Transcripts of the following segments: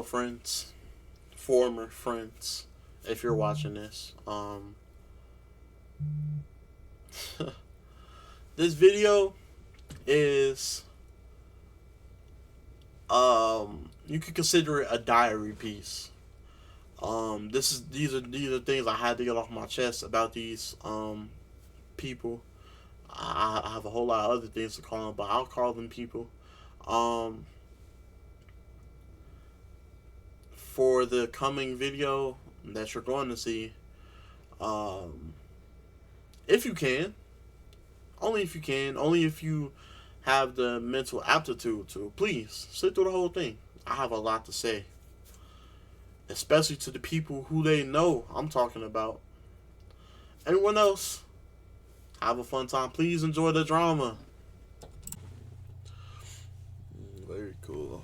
friends, former friends, if you're watching this. This video is you could consider it a diary piece. These are things I had to get off my chest about these people. I have a whole lot of other things to call them, but I'll call them people. Um, for the coming video that you're going to see, um, if you can, only if you have the mental aptitude to, please sit through the whole thing. I have a lot to say, especially to the people who they know I'm talking about. Anyone else, have a fun time. Please enjoy the drama. Very cool.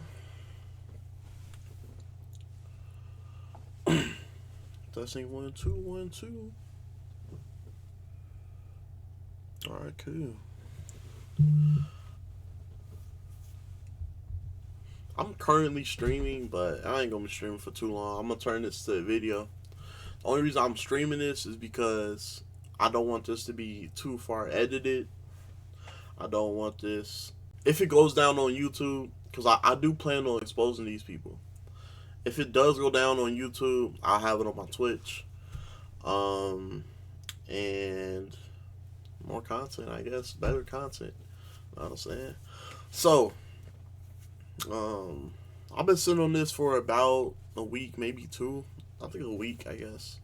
Testing 1 2 1 2. All right, cool. I'm currently streaming, but I ain't gonna be streaming for too long. I'm gonna turn this to a video. The only reason I'm streaming this is because I don't want this to be too far edited. I don't want this. If it goes down on YouTube, because I do plan on exposing these people. If it does go down on YouTube, I'll have it on my Twitch. And more content, I guess. Better content. You know what I'm saying? So, I've been sitting on this for about a week, maybe two. I think a week, I guess.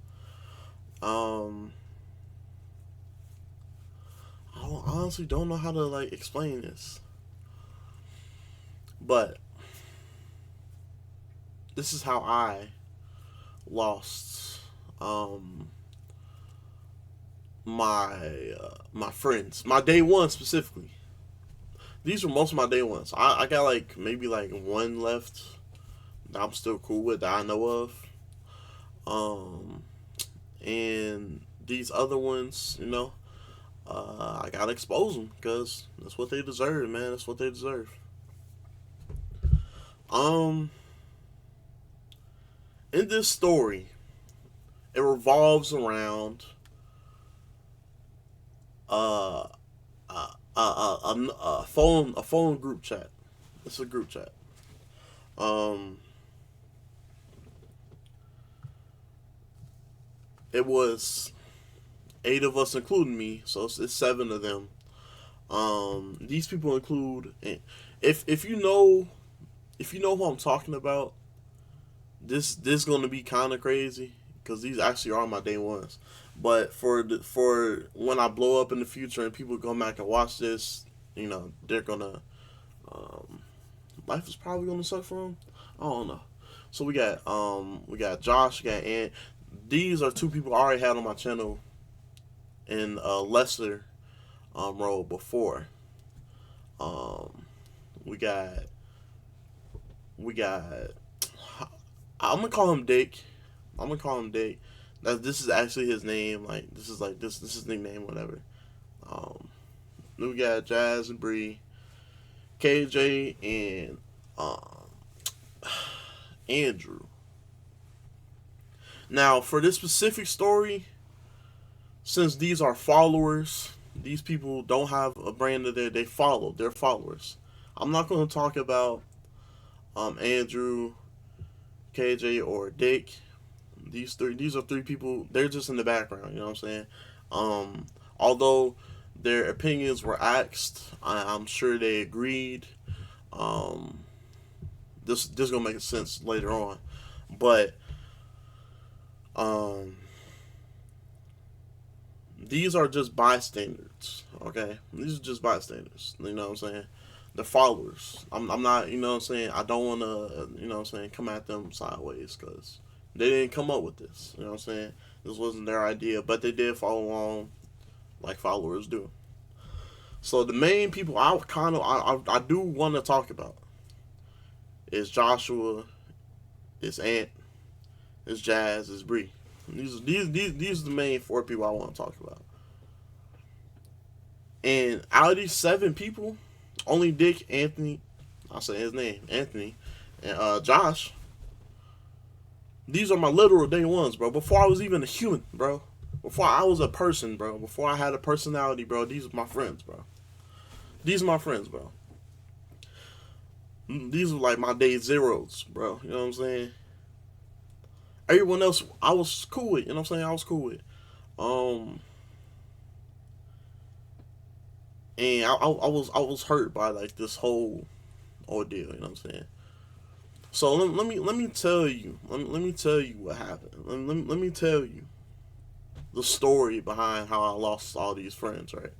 I honestly don't know how to like explain this, but this is how I lost my friends, my day one specifically. These were most of my day ones. I got like maybe like one left that I'm still cool with that I know of. And these other ones, I gotta expose them because that's what they deserve, man. That's what they deserve. Um, in this story, it revolves around uh, a phone group chat. It's a group chat. Um, it was 8 of us, including me, so it's 7 of them. These people include, if you know who I'm talking about, this gonna be kind of crazy because these actually are my day ones. But for when I blow up in the future and people come back and watch this, they're gonna um, life is probably gonna suck for them. I don't know. So we got Josh, we got Ant. These are 2 people I already had on my channel in a lesser role before. Um, we got we got. I'm gonna call him Dick. I'm gonna call him Dick. This is actually his name. Like this is his nickname, whatever. Um, then we got Jazz and Bree, KJ, and Andrew. Now, for this specific story, since these are followers, these people don't have a brand that they follow. They're followers. I'm not going to talk about Andrew, KJ, or Dick. These are 3 people. They're just in the background. You know what I'm saying? Although their opinions were asked, I'm sure they agreed. Um, this gonna make sense later on, but um, these are just bystanders. Okay, these are just bystanders. You know what I'm saying? The followers. I'm not. You know what I'm saying? I don't want to. You know what I'm saying? Come at them sideways because they didn't come up with this. You know what I'm saying? This wasn't their idea, but they did follow along like followers do. So the main people I do want to talk about is Joshua, is Ant, is Jazz, is Bree. These are the main 4 people I want to talk about. And out of these 7 people, only Dick, Anthony, I'll say his name, Anthony, and Josh, These are my literal day ones, bro. Before I was even a human, bro. Before I was a person, bro. Before I had a personality, bro. These are my friends, bro. These are my friends, bro. These are like my day zeros, bro. You know what I'm saying? Everyone else, I was cool with. You know what I'm saying? I was cool with. Um, and I was hurt by like this whole ordeal. You know what I'm saying? So let me tell you let me tell you what happened. Let me tell you the story behind how I lost all these friends, right?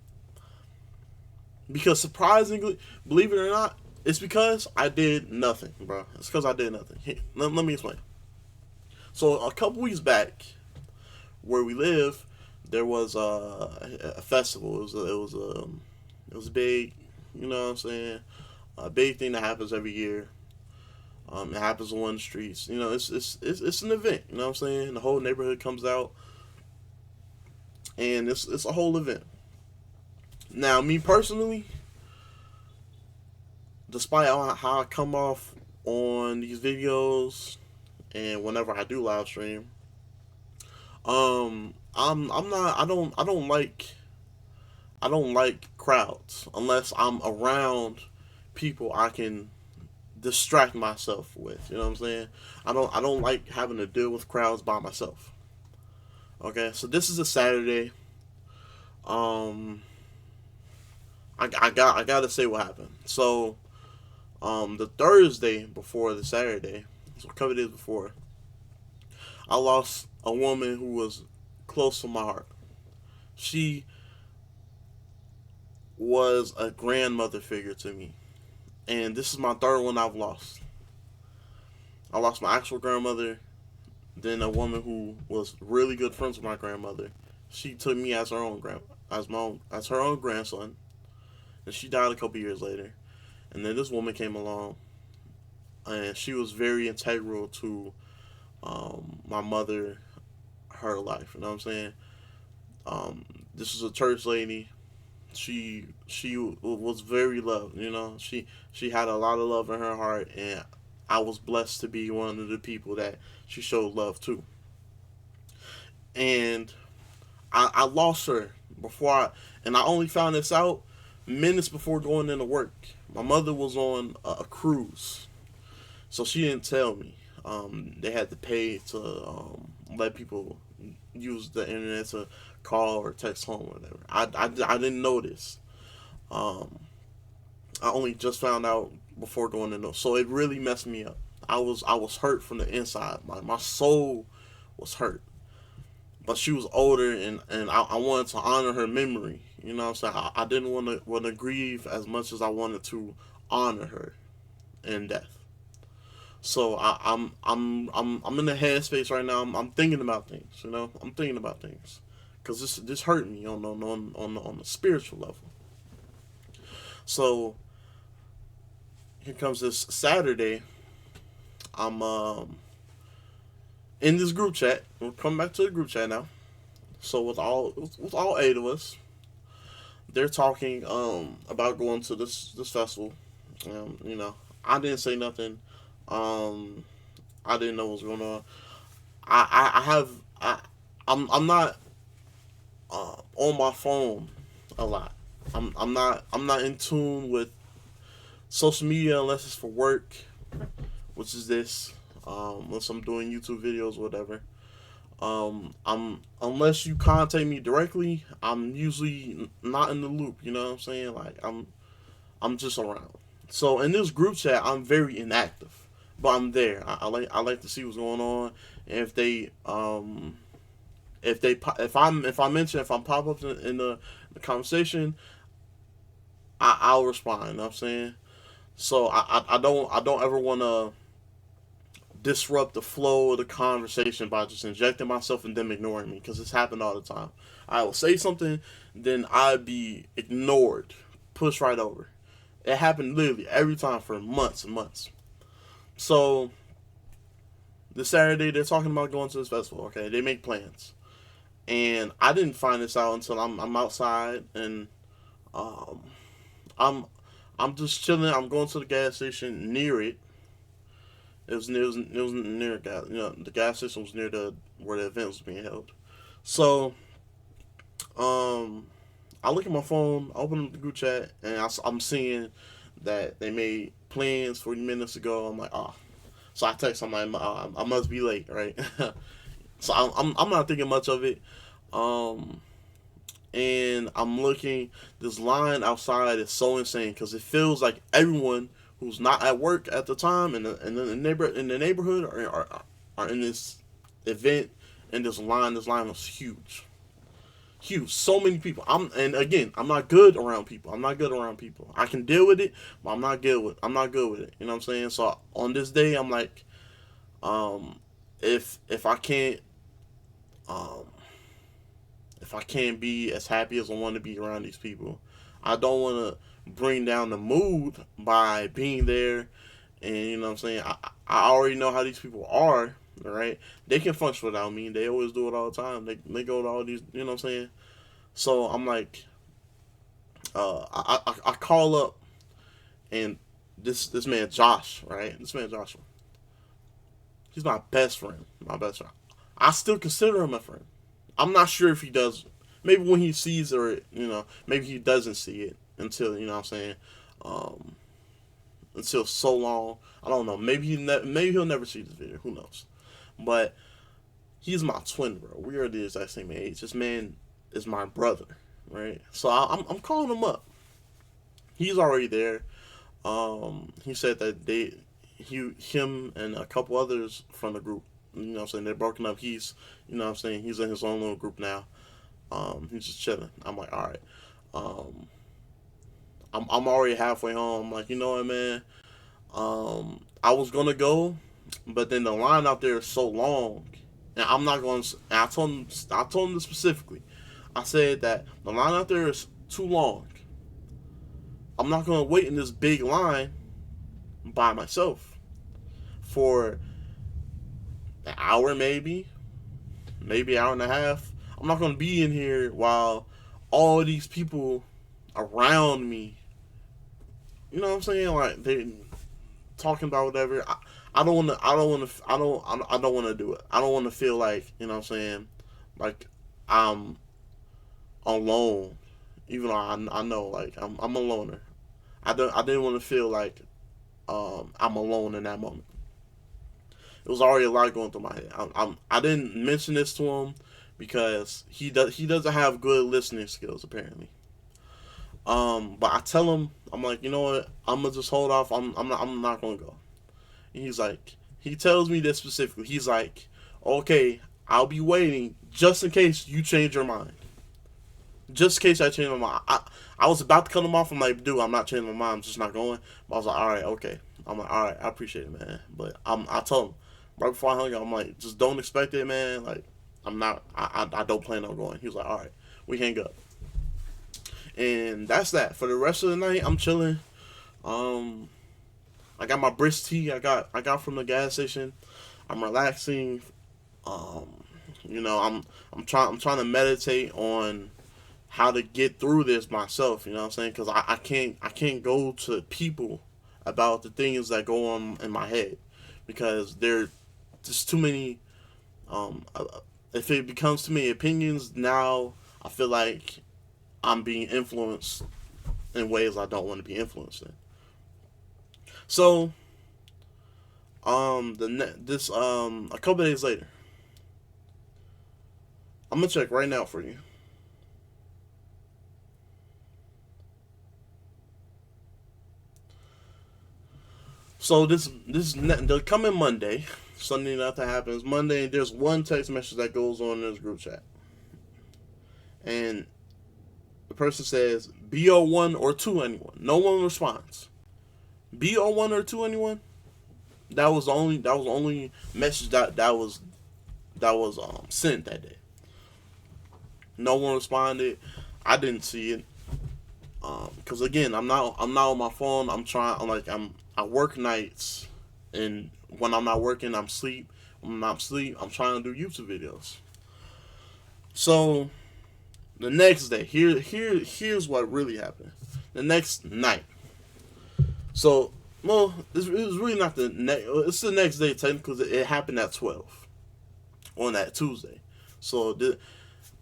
Because surprisingly, believe it or not, it's because I did nothing, bro. It's because I did nothing. Let me explain. So a couple weeks back, where we live, there was a festival. It was big. You know what I'm saying? A big thing that happens every year. It happens on one of the streets. You know, it's an event. You know what I'm saying? The whole neighborhood comes out, and it's a whole event. Now, me personally, despite how I come off on these videos and whenever I do live stream, I'm not I don't like crowds unless I'm around people I can distract myself with. You know what I'm saying? I don't like having to deal with crowds by myself. Okay, so this is a Saturday. Um, I gotta say what happened. So the Thursday before the Saturday, so a couple days before, I lost a woman who was close to my heart. She was a grandmother figure to me, and this is my third one I've lost. I lost my actual grandmother, then a woman who was really good friends with my grandmother. She took me as her own as her own grandson, and she died a couple years later. And then this woman came along, and she was very integral to my mother, her life. You know what I'm saying? Um, this is a church lady. She was very loved. You know, she had a lot of love in her heart, and I was blessed to be one of the people that she showed love to. And I lost her before and I only found this out minutes before going into work. My mother was on a cruise, so she didn't tell me. They had to pay to let people use the internet to call or text home or whatever. I didn't know this. Um, I only just found out before going into, so it really messed me up. I was hurt from the inside. My soul was hurt. But she was older, and I wanted to honor her memory. You know what I'm saying? I didn't want to grieve as much as I wanted to honor her in death. So I'm in the headspace right now. I'm thinking about things. You know, I'm thinking about things because this hurt me on the spiritual level. So here comes this Saturday. I'm in this group chat. We'll come back to the group chat now. So with all eight of us, they're talking about going to this festival. You know, I didn't say nothing. Um, I didn't know what was going on. I have I'm not on my phone a lot. I'm not in tune with social media unless it's for work, which is this. Unless I'm doing YouTube videos or whatever. I'm unless you contact me directly, I'm usually not in the loop. You know what I'm saying? Like I'm just around. So in this group chat, I'm very inactive, but I'm there. I like to see what's going on, and if I'm pop up in the conversation, I'll respond. You know what I'm saying? So I don't ever want to disrupt the flow of the conversation by just injecting myself and them ignoring me because it's happened all the time. I will say something, then I'd be ignored, pushed right over. It happened literally every time for months and months. So this Saturday they're talking about going to this festival. Okay, they make plans, and I didn't find this out until I'm outside and um, I'm I'm just chilling. I'm going to the gas station near it, It was near gas. The gas station was near the where the event was being held. So um, I look at my phone, I open up the group chat, and I'm seeing that they made plans 40 minutes ago. I'm like, oh. So I text, I'm like, I must be late, right? So I'm not thinking much of it. Um, and I'm looking, this line outside is so insane because it feels like everyone who's not at work at the time in the neighborhood are in this event, and this line was huge, huge. So many people. And again, I'm not good around people. I'm not good around people. I can deal with it, but I'm not good with it. You know what I'm saying? So on this day, I'm like, um, if I can't um if I can't be as happy as I want to be around these people, I don't want to bring down the mood by being there. And you know what I'm saying? I already know how these people are, right? They can function without me. They always do it all the time. They go to all these, you know what I'm saying? So I'm like, I call up, and this man Josh, right? This man Joshua, he's my best friend. My best friend. I still consider him a friend. I'm not sure if he does. Maybe when he sees it, or maybe he doesn't see it until you know what I'm saying. Um, until so long, I don't know. Maybe he'll never see this video. Who knows? But he's my twin, bro. We are the exact same age. This man is my brother, right? So I'm calling him up. He's already there. He said that him and a couple others from the group, you know what I'm saying, they're broken up. You know what I'm saying, he's in his own little group now. He's just chilling. I'm like, all right. Um, I'm already halfway home. I'm like, you know what, man? I was gonna go, but then the line out there is so long, and I'm not going. And I told him this specifically. I said that the line out there is too long. I'm not gonna wait in this big line by myself for an hour, maybe an hour and a half. I'm not gonna be in here while all of these people around me, you know what I'm saying, like they talking about whatever. I don't want to. I don't want to. I don't want to do it. I don't want to feel like you know what I'm saying, like I'm alone. Even though I know like I'm a loner. I didn't want to feel like I'm alone in that moment. It was already a lot going through my head. I didn't mention this to him because he doesn't have good listening skills apparently. But I tell him, I'm like, you know what, I'm gonna just hold off. I'm not gonna go. And he's like, he tells me this specifically. He's like, okay, I'll be waiting just in case you change your mind. Just in case I change my mind. I was about to cut him off. I'm like, dude, I'm not changing my mind. I'm just not going. But I was like, all right, okay. I'm like, all right, I appreciate it, man. But I told him right before I hung up, I'm like, just don't expect it, man. Like, I'm not. I don't plan on going. He was like, all right, we hang up. And that's that. For the rest of the night, I'm chilling. Um, I got my brisk tea. I got from the gas station. I'm relaxing. Um, I'm trying to meditate on how to get through this myself. You know what I'm saying? Because I can't go to people about the things that go on in my head because there's just too many. If it becomes too many opinions now, I feel like I'm being influenced in ways I don't want to be influenced in. So, a couple days later, I'm gonna check right now for you. So the coming Monday, Sunday nothing happens. Monday, there's one text message that goes on in this group chat, and the person says BO1 or 2 anyone. No one responds. BO1 or 2 anyone? That was the only message that was sent that day. No one responded. I didn't see it. Because again, I'm not on my phone. I work nights, and when I'm not working, I'm sleep. When I'm not sleep, I'm trying to do YouTube videos. So the next day, here's what really happened. The next night, so Well, it was really not the next. It's the next day technically because it happened at 12 on that Tuesday. So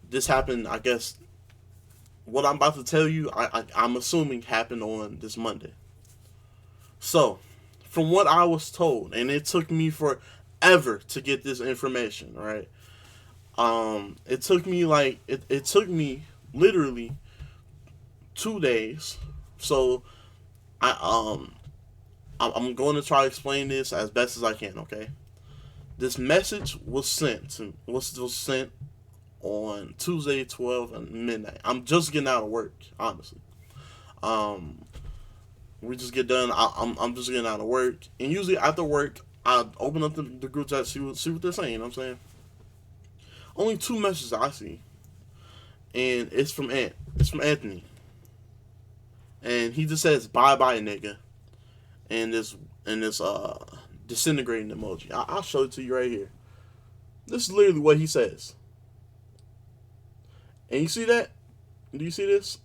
this happened. I guess what I'm about to tell you, I'm assuming happened on this Monday. So, from what I was told, and it took me forever to get this information, right? It took me it took me literally 2 days. So I I'm going to try to explain this as best as I can. Okay, this message was sent on Tuesday 12 and midnight. I'm just getting out of work, honestly. Um, we just get done. I'm just getting out of work, and usually after work, I open up the group chat, see what they're saying. You know what I'm saying, only two messages I see, and it's from Anthony, and he just says bye bye nigga, and this disintegrating emoji. I'll show it to you right here. This is literally what he says, and you see that? Do you see this?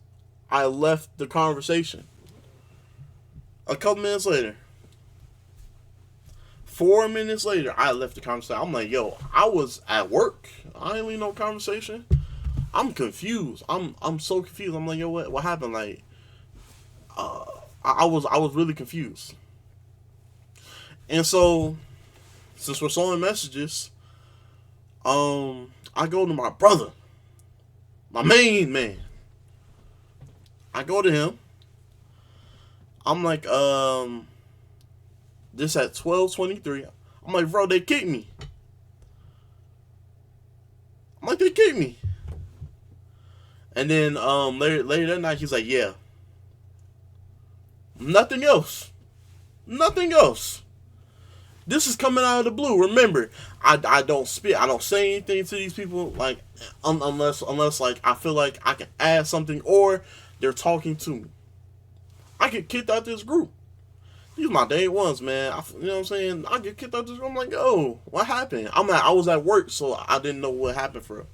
I left the conversation. A couple minutes later, 4 minutes later, I left the conversation. I'm like, yo, I was at work. I ain't leave no conversation. I'm confused. I'm so confused. I'm like, yo, what happened? Like, I was really confused. And so, since we're showing messages, I go to my brother, my main man. I go to him. I'm like, this at 12:23. I'm like, bro, they kicked me. I'm like, they kicked me. And then later that night, he's like, yeah. Nothing else. Nothing else. This is coming out of the blue. Remember, I don't speak. I don't say anything to these people like unless like I feel like I can add something or they're talking to me. I get kicked out this group. These are my day ones, man. You know what I'm saying? I get kicked out this group. I'm like, yo, what happened? I was at work, so I didn't know what happened for real.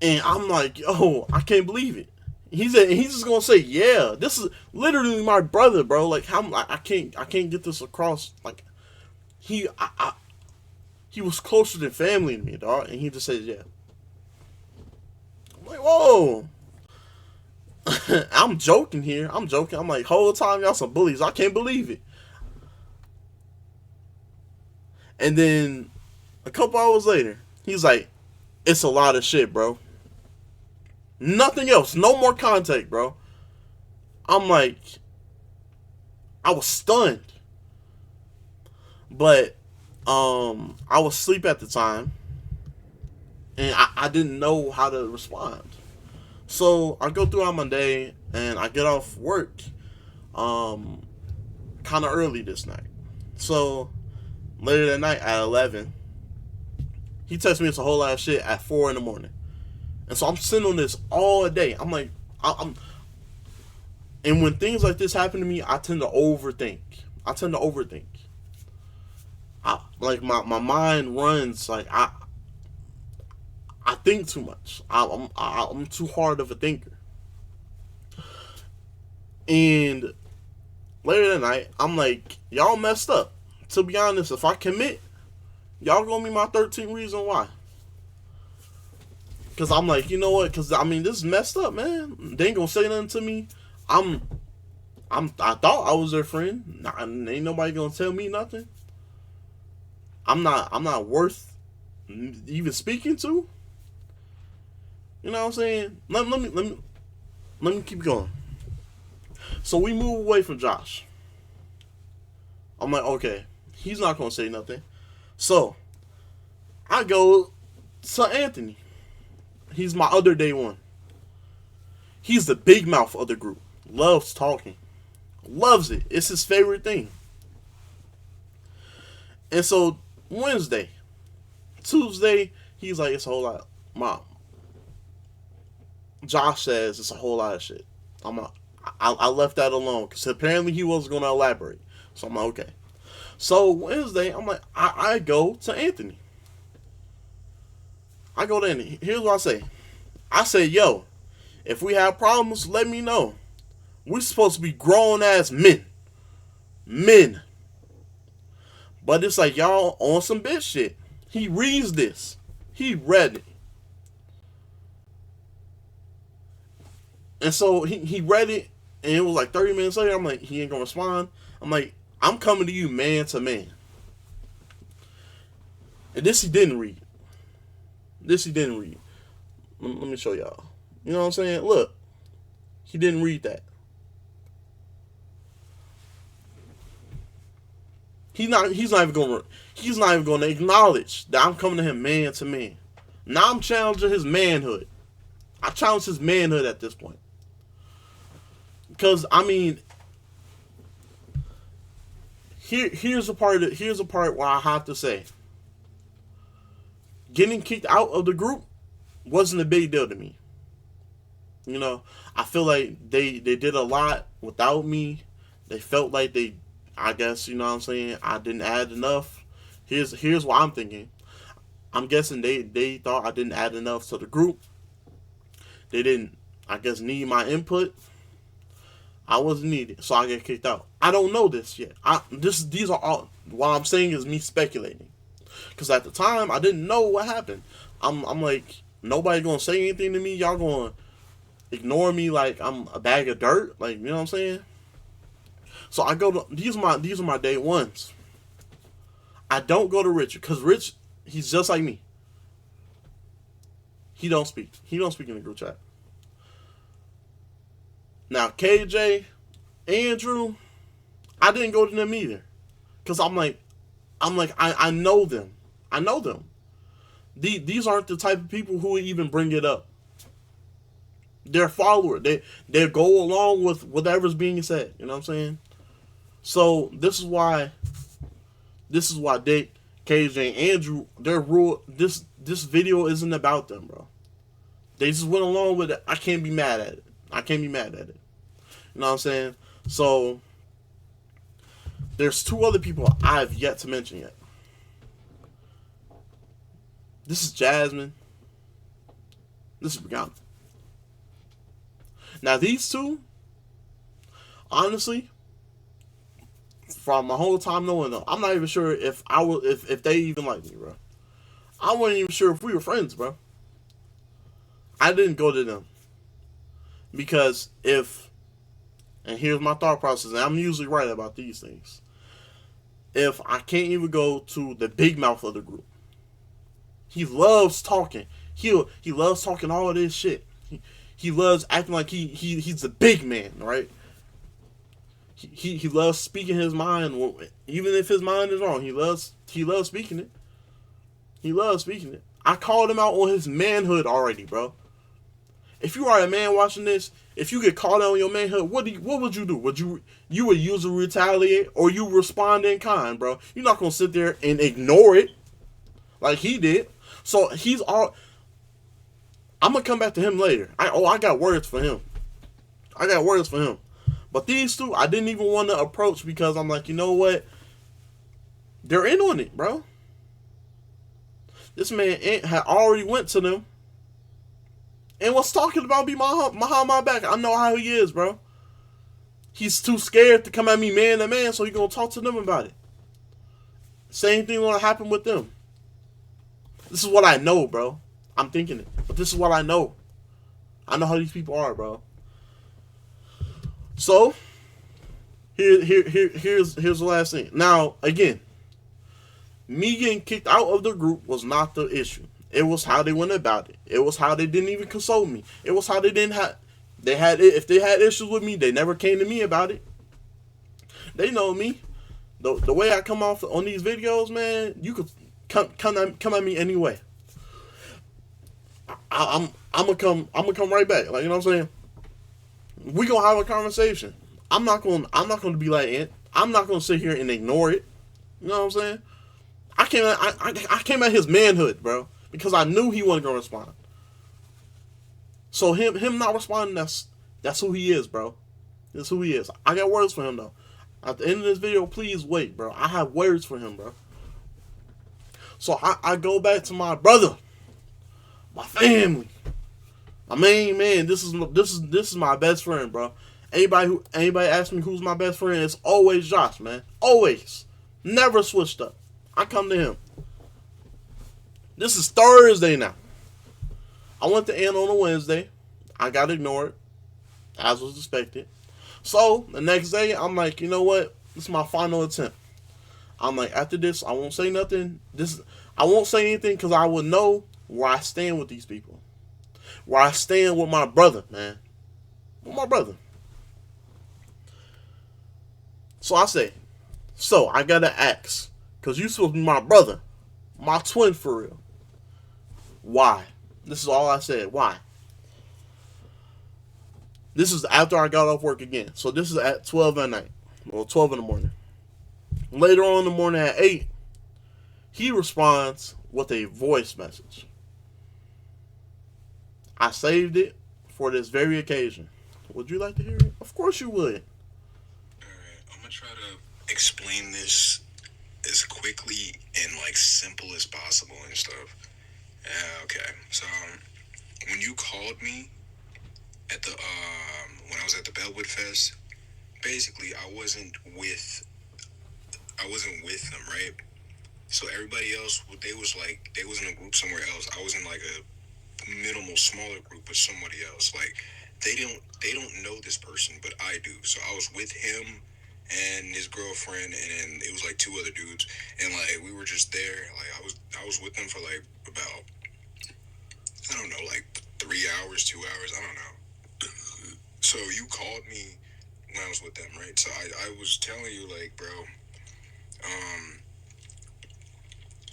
And I'm like, yo, I can't believe it. He's just gonna say, yeah, this is literally my brother, bro. Like, how I can't get this across. Like, he was closer than family to me, dog. And he just says, yeah. I'm like, whoa. I'm joking here. I'm joking. I'm like, whole time y'all some bullies. I can't believe it. And then a couple hours later, he's like, it's a lot of shit, bro. Nothing else. No more contact, bro. I'm like, I was stunned. But I was asleep at the time. And I didn't know how to respond. So I go throughout my day and I get off work kind of early this night. So later that night at 11, he texts me it's a whole lot of shit at 4 in the morning. And so I'm sitting on this all day. I'm like, and when things like this happen to me, I tend to overthink. Like my mind runs like I think too much. I'm too hard of a thinker. And later that night, I'm like, y'all messed up. To be honest, if I commit, y'all gonna be my 13th reason why. Cause I'm like, you know what? Cause I mean, this is messed up, man. They ain't gonna say nothing to me. I thought I was their friend. Ain't nobody gonna tell me nothing. I'm not worth even speaking to. You know what I'm saying? Let me keep going. So we move away from Josh. I'm like, okay, he's not gonna say nothing. So I go to Anthony. He's my other day one. He's the big mouth of the group. Loves talking. Loves it. It's his favorite thing. And so Wednesday, Tuesday, he's like, it's a whole lot. Mom, Josh says it's a whole lot of shit. I left that alone because apparently he wasn't going to elaborate. So I'm like, okay. So Wednesday, I'm like, I go to Anthony. I go to Anthony. Here's what I say. I say, yo, if we have problems, let me know. We're supposed to be grown ass men. Men. But it's like y'all on some bitch shit. He reads this. He read it. And so he read it, and it was like 30 minutes later. I'm like, he ain't gonna respond. I'm like, I'm coming to you man to man. And this he didn't read. This he didn't read. Let me show y'all. You know what I'm saying? Look, he didn't read that. He's not even gonna acknowledge that I'm coming to him man to man. Now I'm challenging his manhood. I challenge his manhood at this point. Because I mean, here's a part where I have to say, getting kicked out of the group wasn't a big deal to me. You know, I feel like they did a lot without me. They felt like I guess, you know what I'm saying, I didn't add enough. Here's what I'm thinking. I'm guessing they thought I didn't add enough to the group. They didn't, I guess, need my input. I wasn't needed, so I get kicked out. I don't know this yet. These are all, what I'm saying is me speculating. Because at the time, I didn't know what happened. I'm like, nobody gonna say anything to me. Y'all gonna ignore me like I'm a bag of dirt. Like, you know what I'm saying? So I go to, these are my day ones. I don't go to Richard, because Rich, he's just like me. He don't speak. He don't speak in the group chat. Now, KJ, Andrew, I didn't go to them either. Because I know them. I know them. These aren't the type of people who would even bring it up. They're followers. They go along with whatever's being said. You know what I'm saying? So this is why they, KJ and Andrew, their rule, this video isn't about them, bro. They just went along with it. I can't be mad at it. You know what I'm saying? So there's two other people I've yet to mention yet. This is Jasmine. This is Brianna. Now these two, honestly, from my whole time knowing them, I'm not even sure if they even like me, bro. I wasn't even sure if we were friends, bro. I didn't go to them because and here's my thought process, and I'm usually right about these things. If I can't even go to the big mouth of the group, he loves talking. He loves talking all of this shit. He loves acting like he's a big man, right? He loves speaking his mind, even if his mind is wrong. He loves speaking it. He loves speaking it. I called him out on his manhood already, bro. If you are a man watching this, if you get called out on your manhood, what would you do? Would you usually retaliate, or you respond in kind, bro? You're not gonna sit there and ignore it like he did. So I'm gonna come back to him later. I got words for him. But these two, I didn't even want to approach because I'm like, you know what? They're in on it, bro. This man had already went to them and was talking about me behind my back. I know how he is, bro. He's too scared to come at me man to man, so he's gonna talk to them about it. Same thing gonna happen with them. This is what I know, bro. I'm thinking it, but this is what I know. I know how these people are, bro. So here's the last thing. Now, again, me getting kicked out of the group was not the issue. It was how they went about it. It was how they didn't even consult me. It was how they didn't have. If they had issues with me, they never came to me about it. They know me. The way I come off on these videos, man, you could come at me anyway. I'm gonna come right back. Like, you know what I'm saying? We gonna have a conversation. I'm not gonna be like it. I'm not gonna sit here and ignore it. You know what I'm saying? I came at his manhood, bro, because I knew he wasn't gonna respond. So him not responding, that's who he is, bro. That's who he is. I got words for him though. At the end of this video, please wait, bro. I have words for him, bro. So I go back to my brother, my family, my main man. This is my best friend, bro. Anybody asks me who's my best friend, it's always Josh, man. Always. Never switched up. I come to him. This is Thursday now. I went to N on a Wednesday. I got ignored, as was expected. So the next day, I'm like, you know what? This is my final attempt. I'm like, after this, I won't say nothing. I won't say anything because I will know where I stand with these people. Where I stand with my brother, man. With my brother. So I say, so I gotta ask, because you supposed to be my brother, my twin for real. Why? This is all I said. Why? This is after I got off work again. So this is at 12 at night. Well, 12 in the morning. Later on in the morning at 8, he responds with a voice message. I saved it for this very occasion. Would you like to hear it? Of course you would. Alright, I'm gonna try to explain this as quickly and like simple as possible and stuff. Okay, so when you called me at the when I was at the Bellwood Fest, basically I wasn't with them, right? So everybody else, they was in a group somewhere else. I was in like a minimal, smaller group with somebody else. Like they don't know this person, but I do. So I was with him and his girlfriend, and then it was like two other dudes, and like we were just there. Like I was with them for like about I don't know, like 3 hours, 2 hours, I don't know. So you called me when I was with them, right? So I was telling you like, bro, um,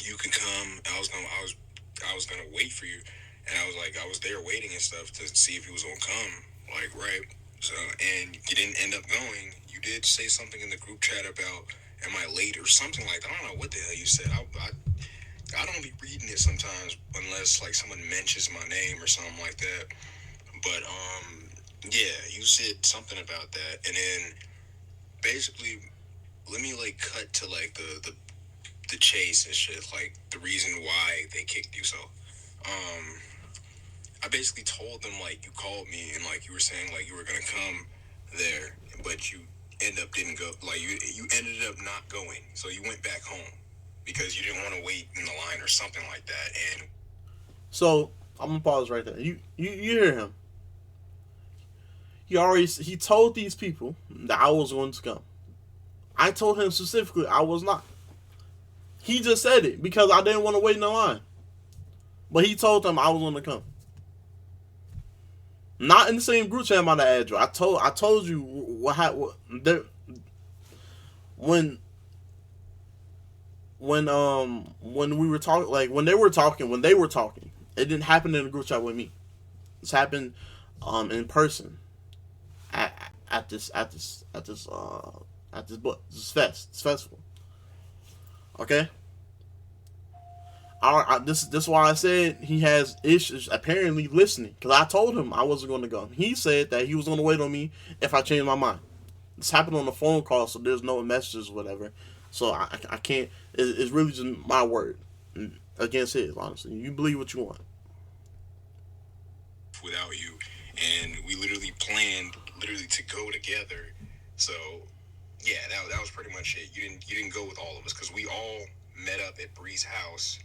you can come. I was gonna wait for you, and I was there waiting and stuff to see if he was gonna come. Like, right. So, and you didn't end up going. You did say something in the group chat about, am I late or something like that. I don't know what the hell you said. I don't be reading it sometimes unless like someone mentions my name or something like that. But yeah, you said something about that, and then basically, let me like cut to like the chase and shit, like the reason why they kicked you. So, um, I basically told them like you called me and like you were saying like you were gonna come there, but you end up didn't go. Like you ended up not going, so you went back home because you didn't want to wait in the line or something like that. And So I'm gonna pause right there. You hear him? He told these people that I was going to come. I told him specifically I was not. He just said it because I didn't want to wait in the line. But he told them I was going to come. Not in the same group chat about the address. I told you what happened when when we were talking, like when they were talking. It didn't happen in the group chat with me. This happened in person at this festival. Okay. This is why I said he has issues apparently listening, because I told him I wasn't going to go. He said that he was going to wait on me if I changed my mind. This happened on the phone call, so there's no messages or whatever. So I can't. It's really just my word against his. Honestly, you believe what you want. without you, and we literally planned literally to go together. So yeah, that was pretty much it. You didn't go with all of us because we all met up at Bree's house,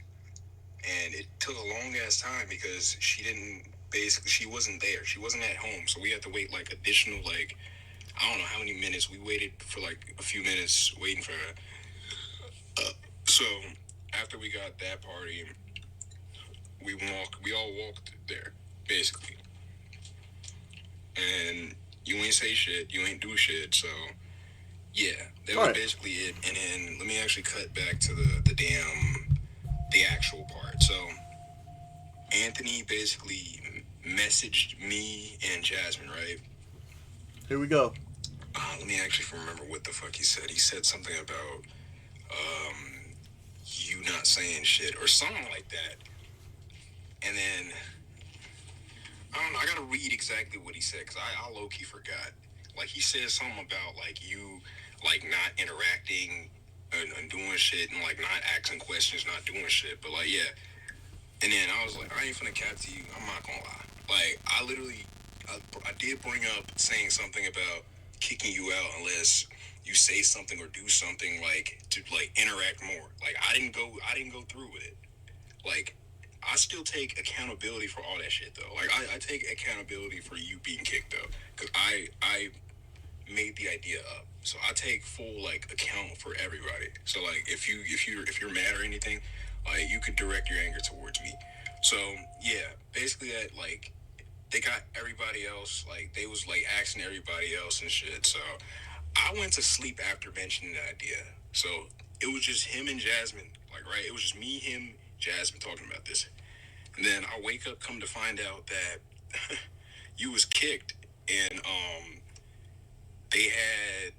and it took a long ass time because she wasn't there. She wasn't at home, so we had to wait like additional like I don't know how many minutes. We waited for like a few minutes waiting for her. So after we got that party, we all walked there basically, and you ain't say shit, you ain't do shit. So yeah, that was Right. basically it. And then let me actually cut back to the actual part. So Anthony basically messaged me and Jasmine, right? Here we go. Let me actually remember what the fuck he said. He said something about you not saying shit or something like that. And then I don't know. I gotta read exactly what he said because I low key forgot. Like he said something about like you like not interacting and doing shit and like not asking questions, not doing shit. But like yeah. And then I was like, I ain't finna cap to you. I'm not gonna lie. Like I literally I did bring up saying something about kicking you out unless you say something or do something like to like interact more. Like I didn't go through with it. Like I still take accountability for all that shit though. Like I take accountability for you being kicked though, because I made the idea up. So I take full like account for everybody. So like if you're mad or anything, like you could direct your anger towards me. So yeah, basically that like they got everybody else like they was like asking everybody else and shit. So I went to sleep after mentioning the idea. So it was just him and Jasmine, like right. It was just me, him, Jasmine talking about this. And then I wake up, come to find out that you was kicked, and they had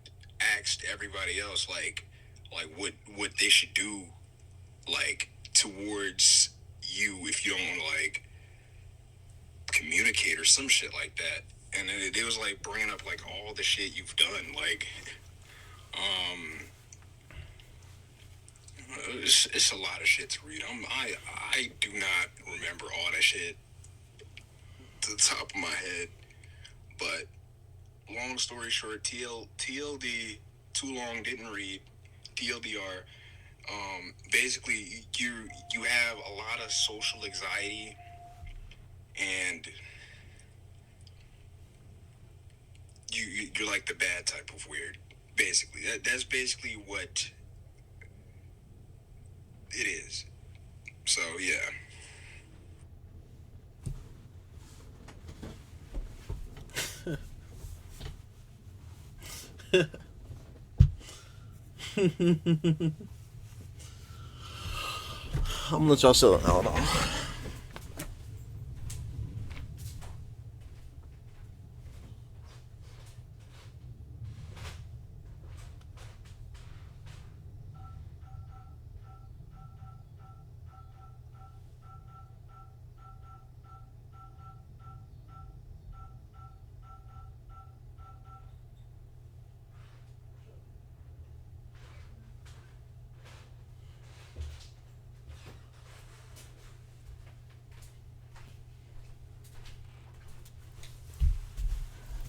asked everybody else like what they should do like towards you if you don't want to like communicate or some shit like that. And then it was like bringing up like all the shit you've done, like um, it's a lot of shit to read. I do not remember all that shit to the top of my head, but long story short, TLD, too long, didn't read. TLDR, basically you have a lot of social anxiety, and you're like the bad type of weird. Basically, that's basically what it is. So yeah. I'm gonna let y'all sit it. Hold on.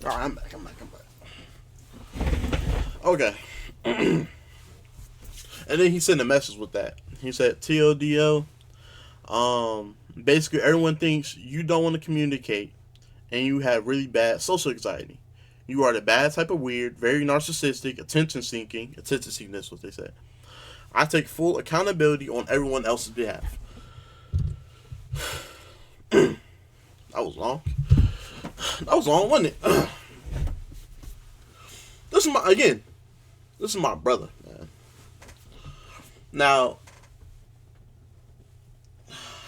All right, I'm back. I'm back. I'm back. Okay. And then he sent a message with that. He said, TLDO, basically everyone thinks you don't want to communicate and you have really bad social anxiety. You are the bad type of weird, very narcissistic, attention seeking, that's what they said. I take full accountability on everyone else's behalf. That was long. That was long, wasn't it? This is this is my brother, man. Now,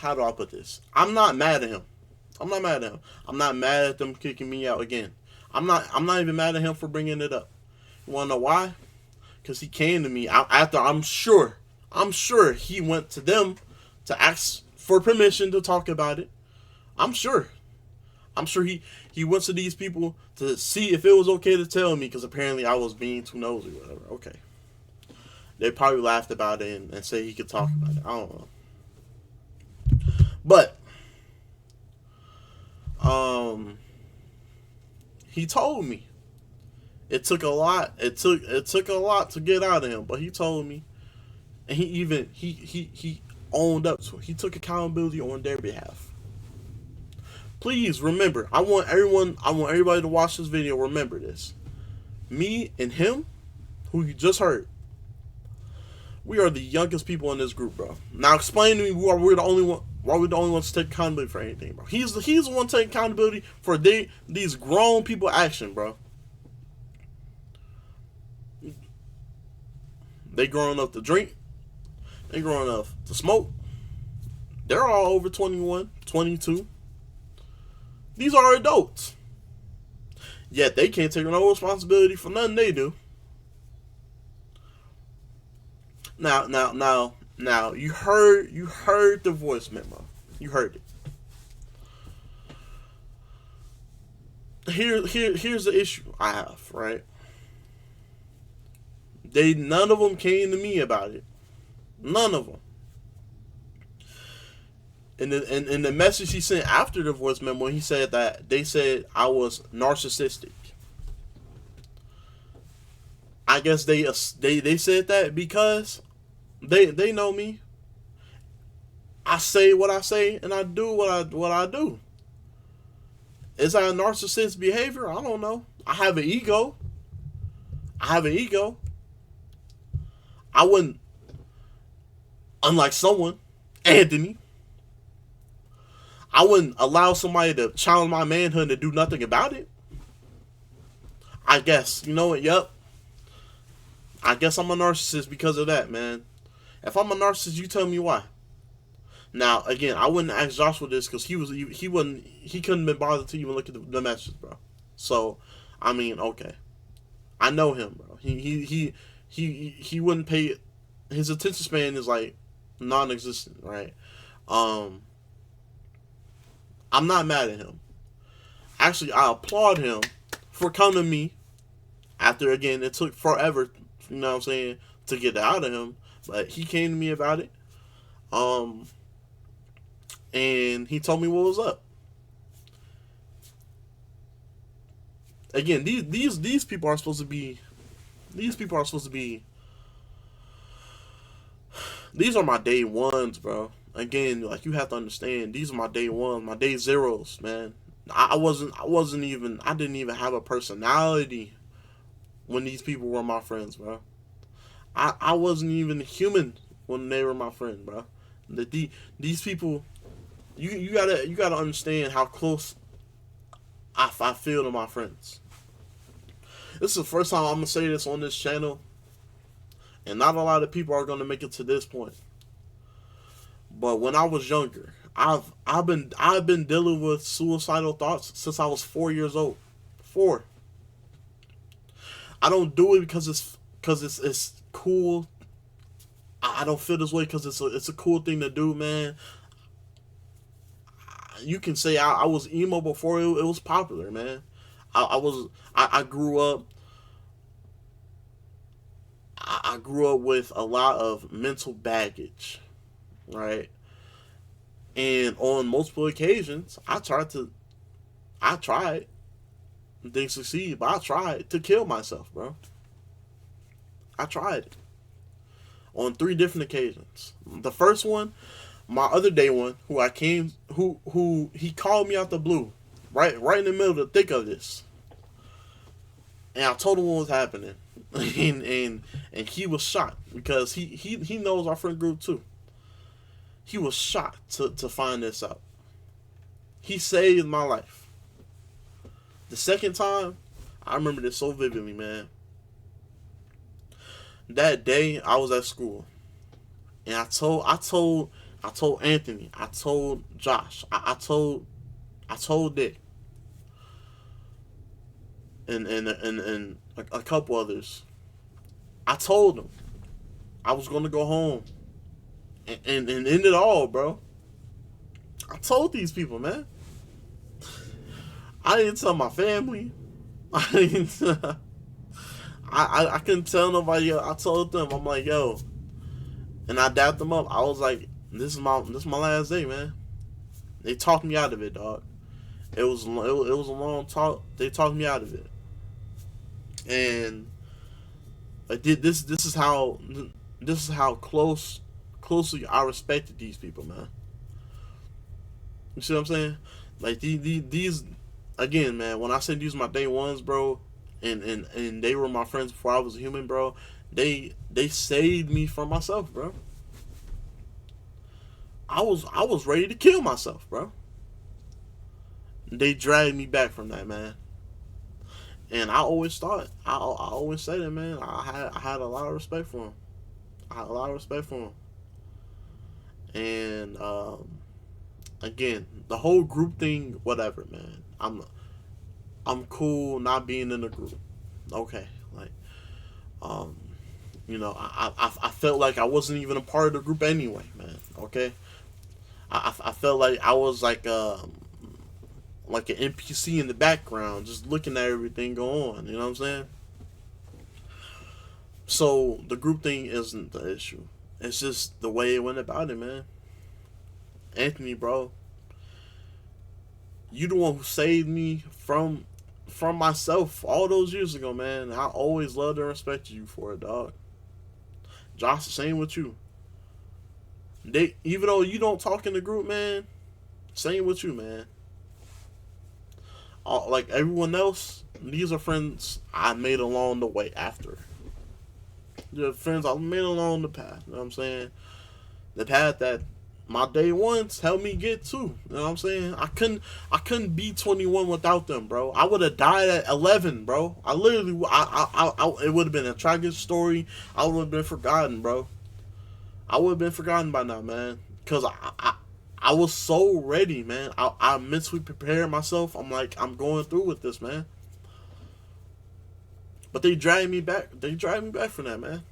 how do I put this? I'm not mad at him. I'm not mad at him. I'm not mad at them kicking me out again. I'm not even mad at him for bringing it up. You want to know why? Because he came to me after I'm sure he went to them to ask for permission to talk about it. I'm sure. I'm sure he went to these people to see if it was okay to tell me because apparently I was being too nosy or whatever. Okay. They probably laughed about it and said he could talk about it. I don't know. But um he told me. It took a lot. It took a lot to get out of him, but he told me, and he even he owned up to it. He took accountability on their behalf. Please remember, I want everybody to watch this video. Remember this. Me and him, who you just heard, we are the youngest people in this group, bro. Now explain to me we're the only one. Why are we the only ones to take accountability for anything, bro? He's the one taking accountability for these grown people action, bro. They growing up to drink. They growing up to smoke. They're all over 21, 22. These are adults. Yet they can't take no responsibility for nothing they do. Now, you heard the voice memo. You heard it. Here's the issue I have, right? None of them came to me about it. None of them. In the message he sent after the voice memo, he said that they said I was narcissistic. I guess they said that because they know me. I say what I say and I do what I do. Is that a narcissist behavior? I don't know. I have an ego. I have an ego. I wouldn't, unlike someone, Anthony, I wouldn't allow somebody to challenge my manhood and do nothing about it. I guess. You know what? Yep. I guess I'm a narcissist because of that, man. If I'm a narcissist, you tell me why. Now, again, I wouldn't ask Joshua this because he couldn't been bothered to even look at the messages, bro. So, I mean, okay, I know him, bro. He wouldn't pay. His attention span is like non-existent, right? Um, I'm not mad at him. Actually, I applaud him for coming to me after, again, it took forever, you know what I'm saying, to get it out of him, but he came to me about it. Um, and he told me what was up. Again, these people are supposed to be. These people are supposed to be. These are my day ones, bro. Again, like, you have to understand, these are my day ones, my day zeros, man. I wasn't even. I didn't even have a personality when these people were my friends, bro. I wasn't even human when they were my friend, bro. These people, you gotta understand how close I feel to my friends. This is the first time I'm gonna say this on this channel, and not a lot of people are gonna make it to this point. But when I was younger, I've been dealing with suicidal thoughts since I was 4 years old. 4. I don't do it because it's cool. I don't feel this way because it's a cool thing to do, man. You can say I was emo before it was popular, man. I grew up. I grew up with a lot of mental baggage, right? And on multiple occasions, I tried, didn't succeed, but I tried to kill myself, bro. I tried on 3 different occasions. The first one, my other day one, who he called me out the blue, right in the middle of the thick of this, and I told him what was happening, and he was shocked because he knows our friend group too. He was shocked to find this out. He saved my life. The second time, I remember this so vividly, man. That day I was at school, and I told Anthony, I told Josh, I told Dick, and a couple others. I told them I was gonna go home and end it all, bro. I told these people, man. I didn't tell my family. I didn't. I couldn't tell nobody else. I told them, I'm like, yo, and I dapped them up. I was like, this is my last day, man. They talked me out of it, dog. It was a long talk. They talked me out of it, and I did this. This is how closely I respected these people, man. You see what I'm saying? Like these again, man. When I say these are my day ones, bro, and they were my friends before I was a human, bro. They saved me from myself, bro. I was ready to kill myself, bro. They dragged me back from that, man. And I always thought, I always said it, man. I had a lot of respect for him. I had a lot of respect for him. And again, the whole group thing, whatever, man. I'm cool not being in the group. Okay, like um, I felt like I wasn't even a part of the group anyway, man. Okay, I felt like I was like an NPC in the background, just looking at everything go on. You know what I'm saying? So the group thing isn't the issue. It's just the way it went about it, man. Anthony, bro, you the one who saved me from myself all those years ago, man. I always loved and respected you for it, dog. Josh, the same with you. They, even though you don't talk in the group, man, same with you, man. Like everyone else, these are friends I made along the way after. They're friends I made along the path. You know what I'm saying? The path that my day ones helped me get to. You know what I'm saying? I couldn't be 21 without them, bro. I would have died at 11, bro. I literally, it would have been a tragic story. I would have been forgotten, bro. I would have been forgotten by now, man. Cause I was so ready, man. I mentally prepared myself. I'm like, I'm going through with this, man. But they dragged me back. They dragged me back from that, man.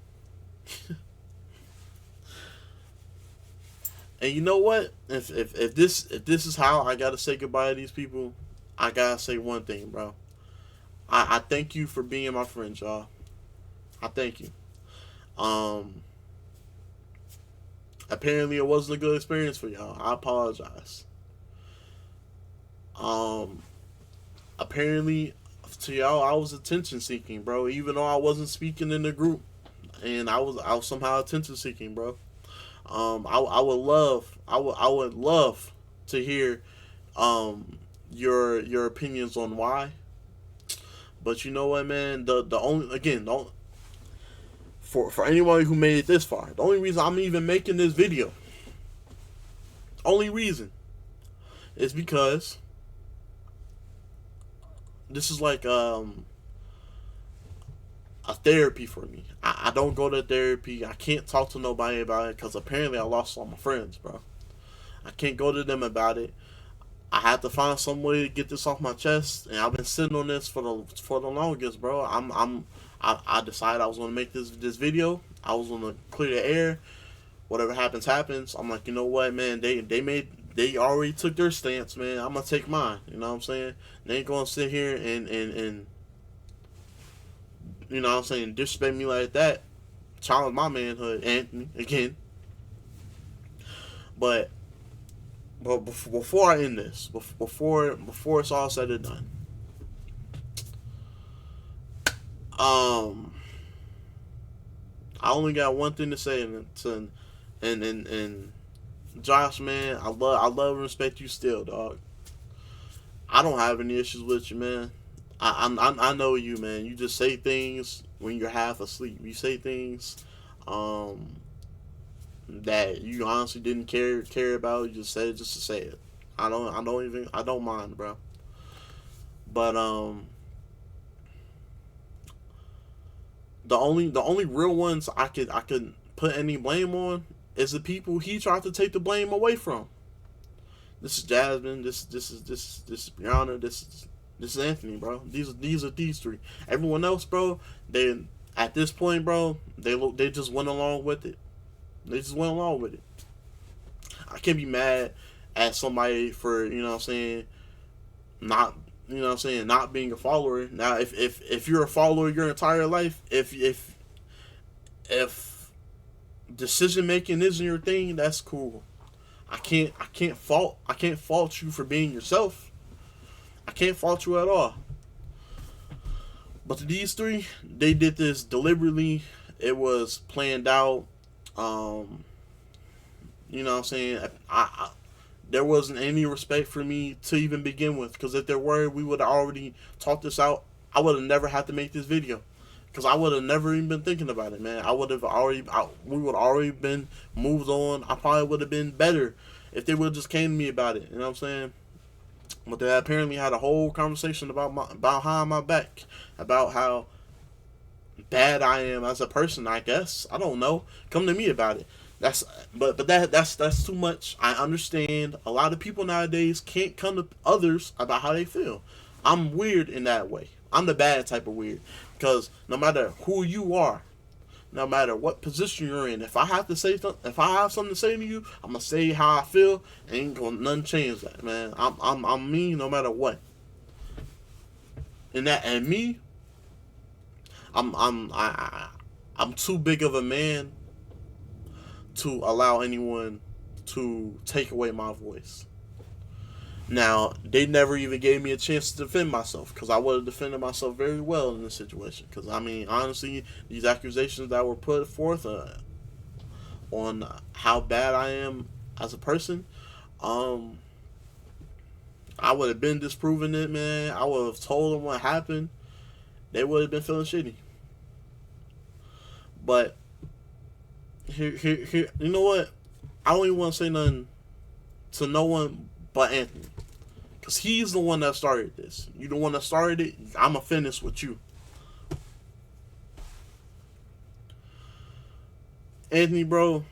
And you know what? If this is how I gotta say goodbye to these people, I gotta say one thing, bro. I thank you for being my friend, y'all. I thank you. Um, Apparently it wasn't a good experience for y'all. I apologize. Um, Apparently to y'all I was attention seeking, bro. Even though I wasn't speaking in the group, and I was somehow attention seeking, bro. I would love to hear your opinions on why. But you know what, man? The only again the only, for anyone who made it this far, the only reason I'm even making this video, only reason, is because this is like a therapy for me. I don't go to therapy. I can't talk to nobody about it because apparently I lost all my friends, bro. I can't go to them about it. I had to find some way to get this off my chest, and I've been sitting on this for the longest, bro. I decided I was gonna make this video. I was gonna clear the air. Whatever happens, happens. I'm like, you know what, man? They already took their stance, man. I'm gonna take mine. You know what I'm saying? They ain't gonna sit here and you know what I'm saying, disrespect me like that. Challenge my manhood, Anthony, again. But before I end this, before it's all said and done, um, I only got one thing to say, and Josh, man, I love and respect you still, dog. I don't have any issues with you, man. I know you, man. You just say things when you're half asleep. You say things, um, that you honestly didn't care about. You just said it just to say it. I don't mind, bro. But the only real ones I could put any blame on is the people he tried to take the blame away from. This is Jasmine. This is Brianna. This is Anthony, bro. These are these three. Everyone else, bro. They at this point, bro. They just went along with it. They just went along with it. I can't be mad at somebody for, you know what I'm saying, not, you know what I'm saying, not being a follower. Now if you're a follower your entire life, if decision making isn't your thing, that's cool. I can't fault you for being yourself. I can't fault you at all. But to these three, they did this deliberately. It was planned out. Um, you know what I'm saying? There wasn't any respect for me to even begin with. Because if there were, we would have already talked this out. I would have never had to make this video. Because I would have never even been thinking about it, man. We would have already been moved on. I probably would have been better if they would have just came to me about it. You know what I'm saying? But they apparently had a whole conversation about behind my back, about how bad I am as a person. I guess I don't know. Come to me about it. That's too much. I understand. A lot of people nowadays can't come to others about how they feel. I'm weird in that way. I'm the bad type of weird because no matter who you are, no matter what position you're in, if I have to say something, if I have something to say to you, I'm gonna say how I feel. Ain't gonna nothing change that, man. I'm me no matter what. And me, I'm too big of a man to allow anyone to take away my voice. Now, they never even gave me a chance to defend myself because I would have defended myself very well in this situation. Because, I mean, honestly, these accusations that were put forth on how bad I am as a person, um, I would have been disproving it, man. I would have told them what happened. They would have been feeling shitty. But, here, you know what? I don't even want to say nothing to no one but Anthony. Because he's the one that started this. You the one that started it, I'm going to finish with you. Anthony, bro,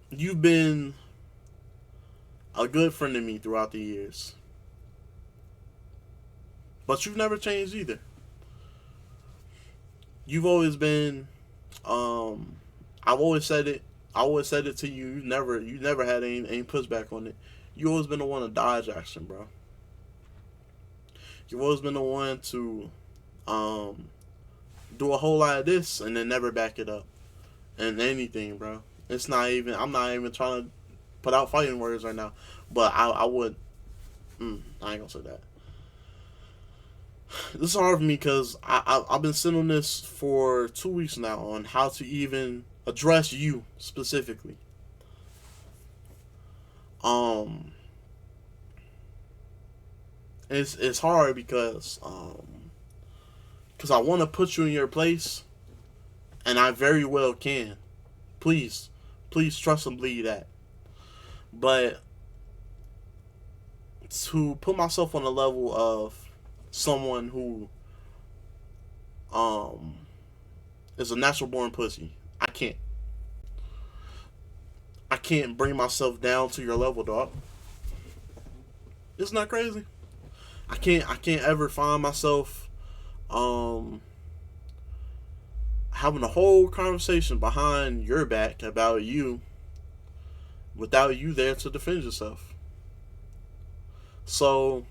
you've been a good friend to me throughout the years. But you've never changed either. You've always been, I've always said it. I always said it to you. You never had any pushback on it. You always been the one to dodge action, bro. You've always been the one to do a whole lot of this and then never back it up. And anything, bro. It's not even. I'm not even trying to put out fighting words right now, but I would. I ain't gonna say that. This is hard for me because I've been sitting on this for 2 weeks now on how to even address you specifically. It's hard because I want to put you in your place, and I very well can. Please, please trust and believe that. But to put myself on the level of someone who is a natural born pussy, I can't. I can't bring myself down to your level, dog. Isn't that crazy? I can't ever find myself having a whole conversation behind your back about you without you there to defend yourself. So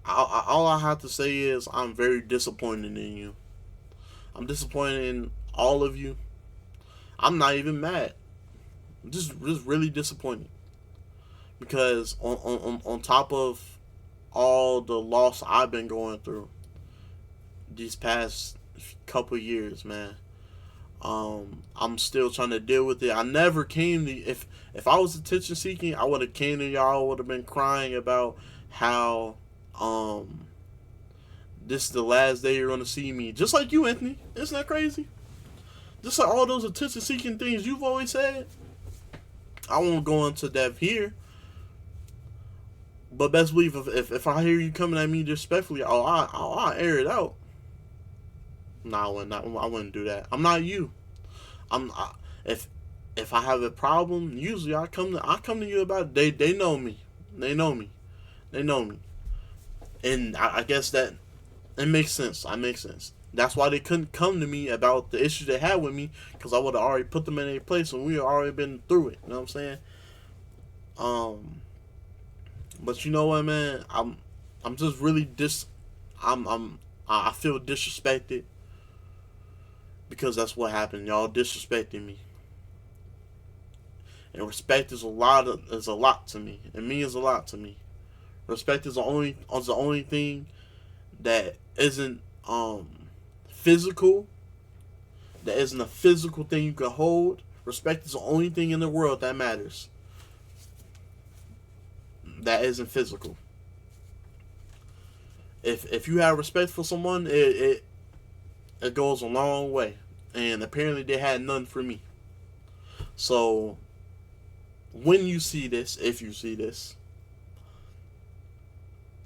all I have to say is I'm very disappointed in you. I'm disappointed in all of you. I'm not even mad. I'm just really disappointed because on top of all the loss I've been going through these past couple years, man, I'm still trying to deal with it. I never came to if I was attention seeking, I would have came to y'all. Would have been crying about how this is the last day you're gonna see me, just like you, Anthony. Isn't that crazy? Just like all those attention seeking things you've always said. I won't go into depth here, but best believe if I hear you coming at me disrespectfully, I'll air it out. No, I wouldn't do that. I'm not you. If I have a problem, usually I come to you about it. They know me. They know me. They know me. And I guess that it makes sense. I make sense. That's why they couldn't come to me about the issues they had with me, because I would have already put them in a place and we had already been through it. You know what I'm saying? But you know what, man? I'm just really I feel disrespected because that's what happened. Y'all disrespected me, and respect is a lot to me. It means a lot to me. Respect is the only thing that isn't physical. That isn't a physical thing you can hold. Respect is the only thing in the world that matters. That isn't physical. If you have respect for someone, it goes a long way. And apparently they had none for me. So when you see this, if you see this,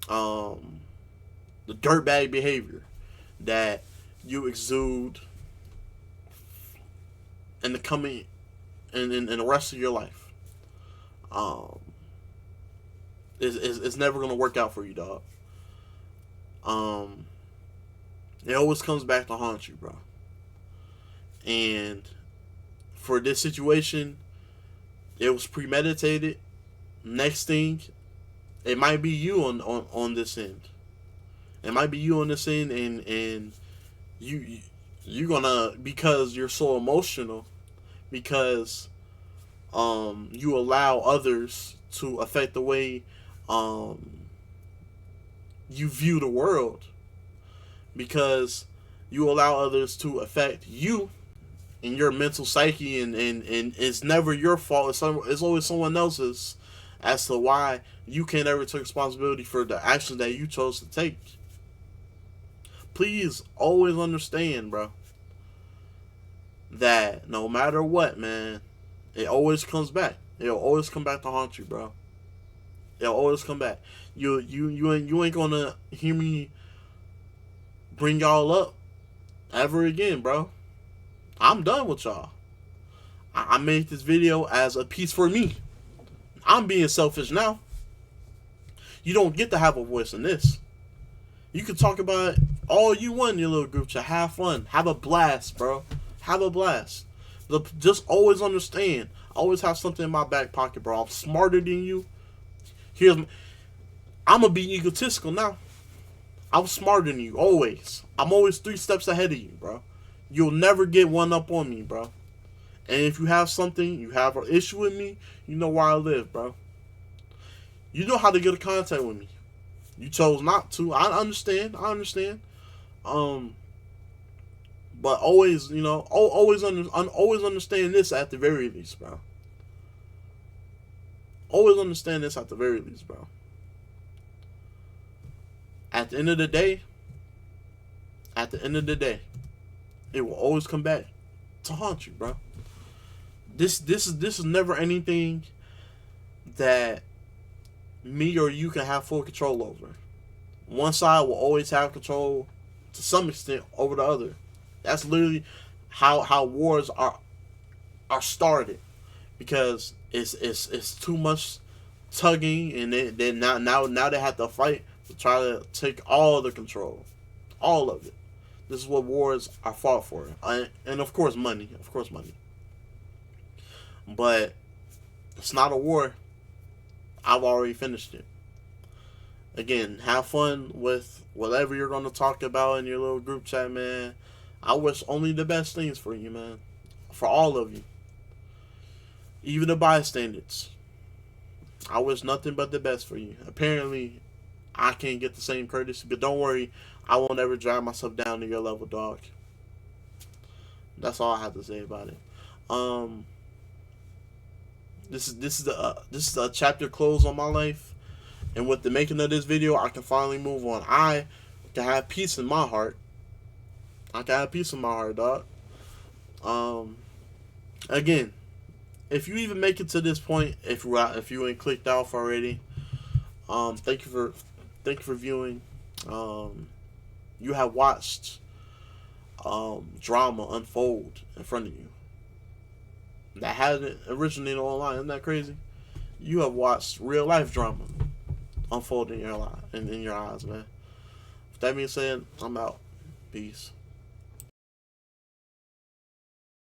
the dirtbag behavior that you exude in the coming in the rest of your life, is never gonna work out for you, dog. It always comes back to haunt you, bro. And for this situation, it was premeditated. Next thing, it might be you on this end. It might be you on this end, and you're gonna, because you're so emotional, because you allow others to affect the way you view the world, because you allow others to affect you and your mental psyche, and it's never your fault. It's always someone else's as to why you can't ever take responsibility for the action that you chose to take. Please always understand, bro, that no matter what, man, it always comes back. It'll always come back to haunt you, bro. It'll always come back. You ain't gonna hear me bring y'all up ever again, bro. I'm done with y'all. I made this video as a piece for me. I'm being selfish now. You don't get to have a voice in this. You can talk about all you want in your little group chat. Have fun. Have a blast, bro. Have a blast. Just always understand. I always have something in my back pocket, bro. I'm smarter than you. I'm going to be egotistical now. I'm smarter than you, always. I'm always 3 steps ahead of you, bro. You'll never get one up on me, bro. And if you have something, you have an issue with me, you know where I live, bro. You know how to get in contact with me. You chose not to. I understand. But always, always understand this at the very least, bro. Always understand this at the very least, bro. At the end of the day, it will always come back to haunt you, bro. This is never anything that me or you can have full control over. One side will always have control to some extent over the other. That's literally how wars are started, because it's too much tugging, and they now they have to fight to try to take all the control, all of it. This is what wars are fought for, and of course money, But it's not a war. I've already finished it. Again, have fun with whatever you're going to talk about in your little group chat, man. I wish only the best things for you, man. For all of you. Even the bystanders. I wish nothing but the best for you. Apparently, I can't get the same courtesy, but don't worry. I won't ever drag myself down to your level, dog. That's all I have to say about it. This is a chapter close on my life, and with the making of this video, I can finally move on. I can have peace in my heart. Dog. Again, if you even make it to this point, if you ain't clicked off already, thank you for viewing. You have watched drama unfold in front of you that hasn't originated online. Isn't that crazy? You have watched real life drama unfold in your eyes, man. With that being said, I'm out. Peace.